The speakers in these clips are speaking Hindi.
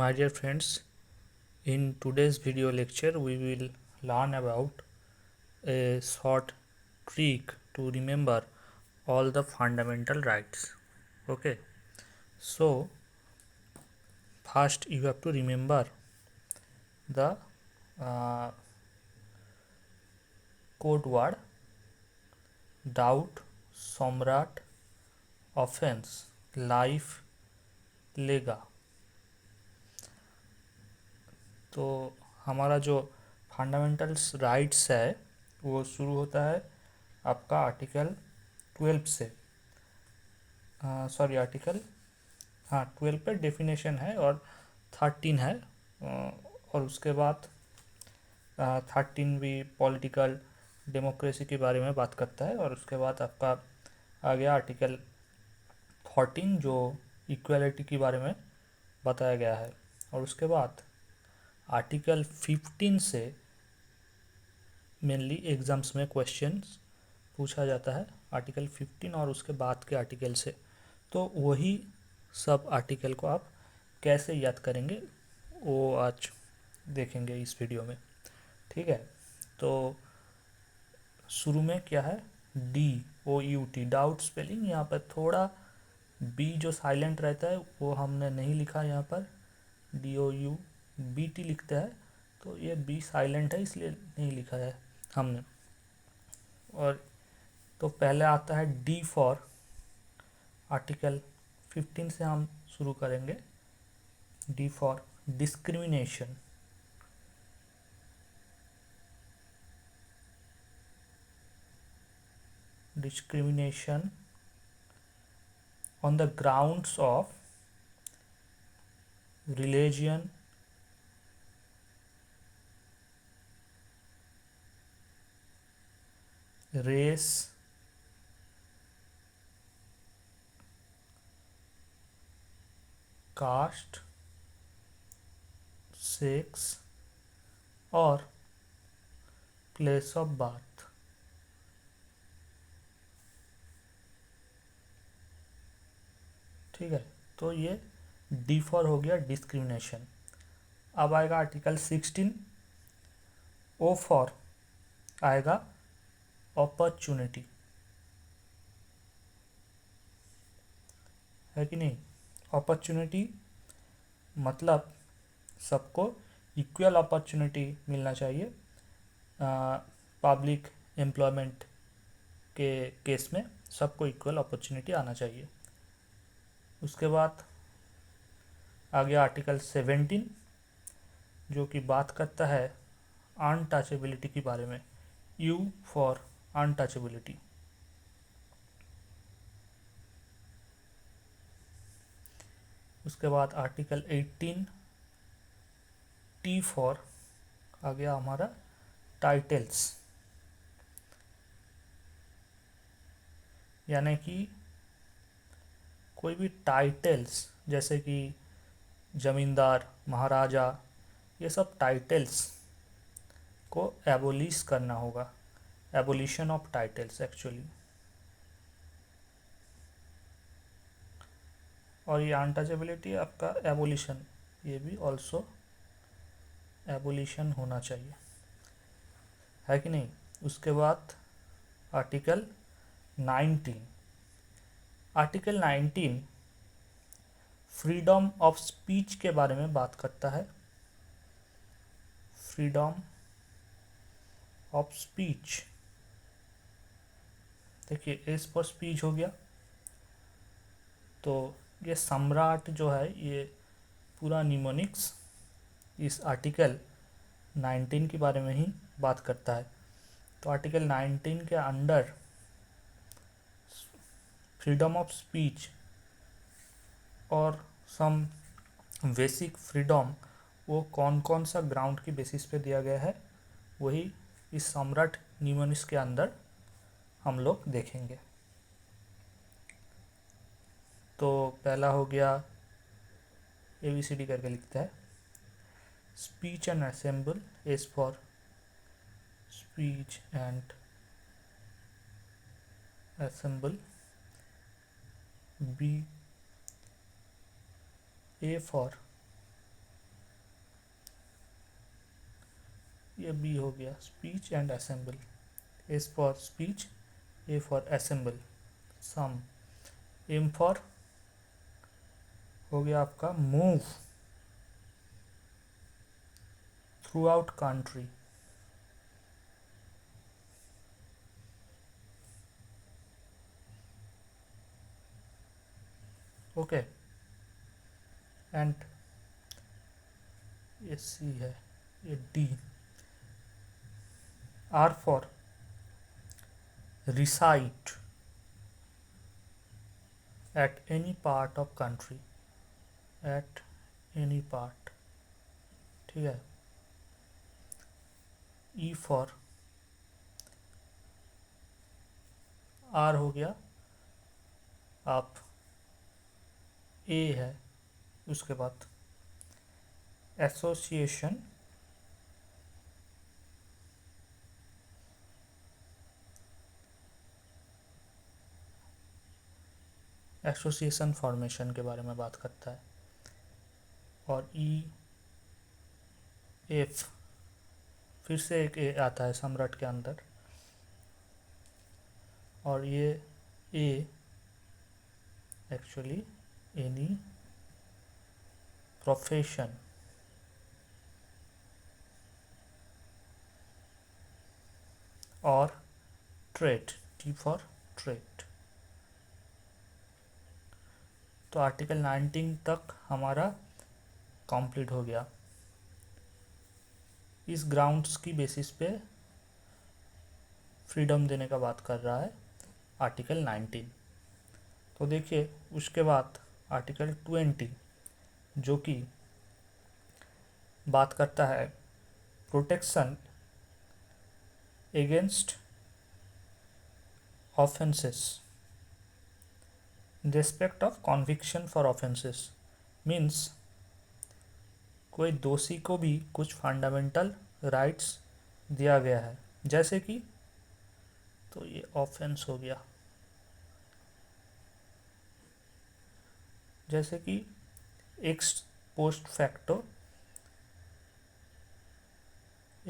My dear friends, in today's video lecture, we will learn about a short trick to remember all the fundamental rights. Okay, so first you have to remember the uh, code word doubt, सम्राट, offense, life, लेगा. तो हमारा जो फंडामेंटल्स राइट्स है वो शुरू होता है आपका आर्टिकल 12 से. सॉरी आर्टिकल, हाँ 12 पे डेफिनेशन है और 13 है. और उसके बाद 13 भी पॉलिटिकल डेमोक्रेसी के बारे में बात करता है. और उसके बाद आपका आ गया आर्टिकल 14 जो इक्वालिटी के बारे में बताया गया है. और उसके बाद आर्टिकल 15 से मेनली एग्ज़ाम्स में क्वेश्चंस पूछा जाता है, आर्टिकल 15 और उसके बाद के आर्टिकल से. तो वही सब आर्टिकल को आप कैसे याद करेंगे वो आज देखेंगे इस वीडियो में. ठीक है, तो शुरू में क्या है, DOUT डाउट स्पेलिंग. यहाँ पर थोड़ा बी जो साइलेंट रहता है वो हमने नहीं लिखा, यहाँ पर DOUBT लिखते हैं, तो ये बी साइलेंट है इसलिए नहीं लिखा है हमने. और तो पहले आता है D फॉर आर्टिकल 15 से हम शुरू करेंगे. D for discrimination. Discrimination on the grounds of religion, race, caste, sex और प्लेस ऑफ बर्थ. ठीक है, तो ये डी फॉर हो गया डिस्क्रिमिनेशन. अब आएगा आर्टिकल 16. ओ फॉर आएगा अपॉर्चुनिटी, है कि नहीं. अपॉर्चुनिटी मतलब सबको इक्वल अपॉर्चुनिटी मिलना चाहिए. पब्लिक एम्प्लॉयमेंट के केस में सबको इक्वल अपॉर्चुनिटी आना चाहिए. उसके बाद आ गया आर्टिकल 17 जो कि बात करता है अनटचेबिलिटी के बारे में. You for untouchability. उसके बाद आर्टिकल 18 टी फॉर आ गया हमारा टाइटल्स, यानी कि कोई भी टाइटल्स जैसे कि जमींदार, महाराजा, ये सब टाइटल्स को एबोलिश करना होगा. Abolition of titles actually. और ये अनटचेबिलिटी आपका एबोलिशन, ये भी ऑल्सो एबोलिशन होना चाहिए, है कि नहीं. उसके बाद article 19. Article 19 freedom of speech के बारे में बात करता है. फ्रीडम ऑफ स्पीच, देखिए एस पर स्पीच हो गया. तो ये सम्राट जो है ये पूरा निमोनिक्स इस आर्टिकल 19 के बारे में ही बात करता है. तो आर्टिकल 19 के अंडर फ्रीडम ऑफ स्पीच और सम बेसिक फ्रीडम वो कौन कौन सा ग्राउंड की बेसिस पे दिया गया है वही इस सम्राट निमोनिक्स के अंदर हम लोग देखेंगे. तो पहला हो गया ABCD करके लिखता है. Speech and assemble, S for speech and assemble. B, A for ये बी हो गया, speech and assemble. S for speech, A for assemble, सम। एम फॉर हो गया आपका move throughout country. Okay, and ये सी है, ये D. R for recite at any part of country, at any part, ठीक है। ई फॉर आर हो गया, आप ए है, उसके बाद एसोसिएशन एसोसिएशन फॉर्मेशन के बारे में बात करता है। और ई एफ, फिर से एक ए आता है सम्राट के अंदर। और ये ए एक्चुअली एनी प्रोफेशन और ट्रेड, टी फॉर ट्रेड। तो आर्टिकल 19 तक हमारा कंप्लीट हो गया। इस ग्राउंड्स की बेसिस पे फ्रीडम देने का बात कर रहा है आर्टिकल 19। तो देखिए उसके बाद आर्टिकल 20 जो कि बात करता है protection against offences, respect of conviction for offences. Means कोई दोषी को भी कुछ फंडामेंटल राइट्स दिया गया है, जैसे कि, तो ये ऑफेंस हो गया, जैसे कि x post facto,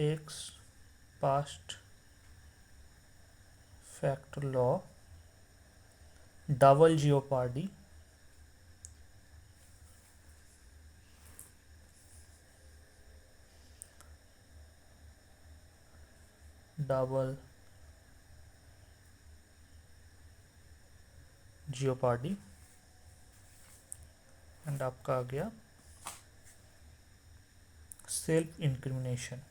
x past fact law, double jeopardy, double jeopardy, and आपका आ गया सेल्फ इंक्रिमिनेशन।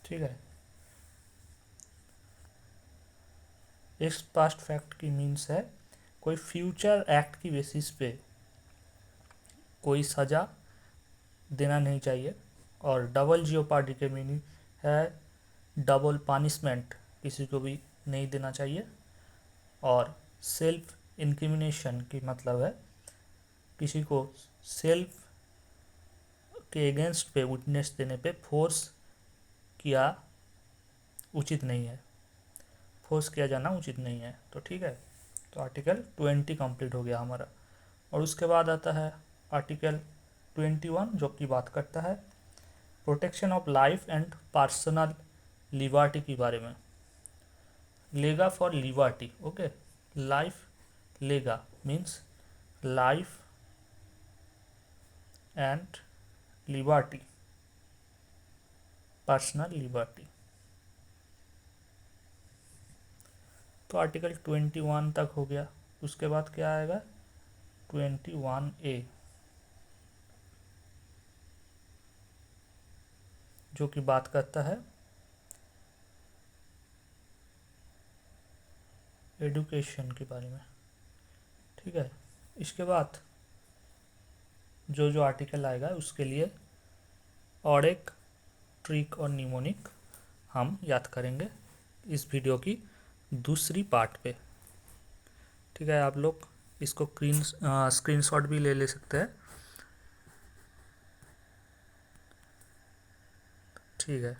ठीक है, एक्स पास्ट फैक्ट की मीन्स है कोई फ्यूचर एक्ट की बेसिस पे कोई सज़ा देना नहीं चाहिए। और डबल जियोपार्डी के मीनिंग है डबल पनिशमेंट किसी को भी नहीं देना चाहिए। और सेल्फ इंक्रिमिनेशन की मतलब है किसी को सेल्फ के अगेंस्ट पे विटनेस देने पे फोर्स किया उचित नहीं है, फोर्स किया जाना उचित नहीं है। तो ठीक है, तो आर्टिकल 20 कंप्लीट हो गया हमारा। और उसके बाद आता है आर्टिकल 21 जो कि बात करता है protection of life and personal liberty के बारे में। लेगा फॉर लिबर्टी, ओके। लाइफ लेगा means life and liberty, personal liberty. तो आर्टिकल 21 तक हो गया। उसके बाद क्या आएगा 21A जो कि बात करता है एडुकेशन के बारे में। ठीक है, इसके बाद जो जो आर्टिकल आएगा उसके लिए और एक ट्रिक और निमोनिक हम याद करेंगे इस वीडियो की दूसरी पार्ट पे। ठीक है, आप लोग इसको स्क्रीनशॉट भी ले सकते हैं। ठीक है।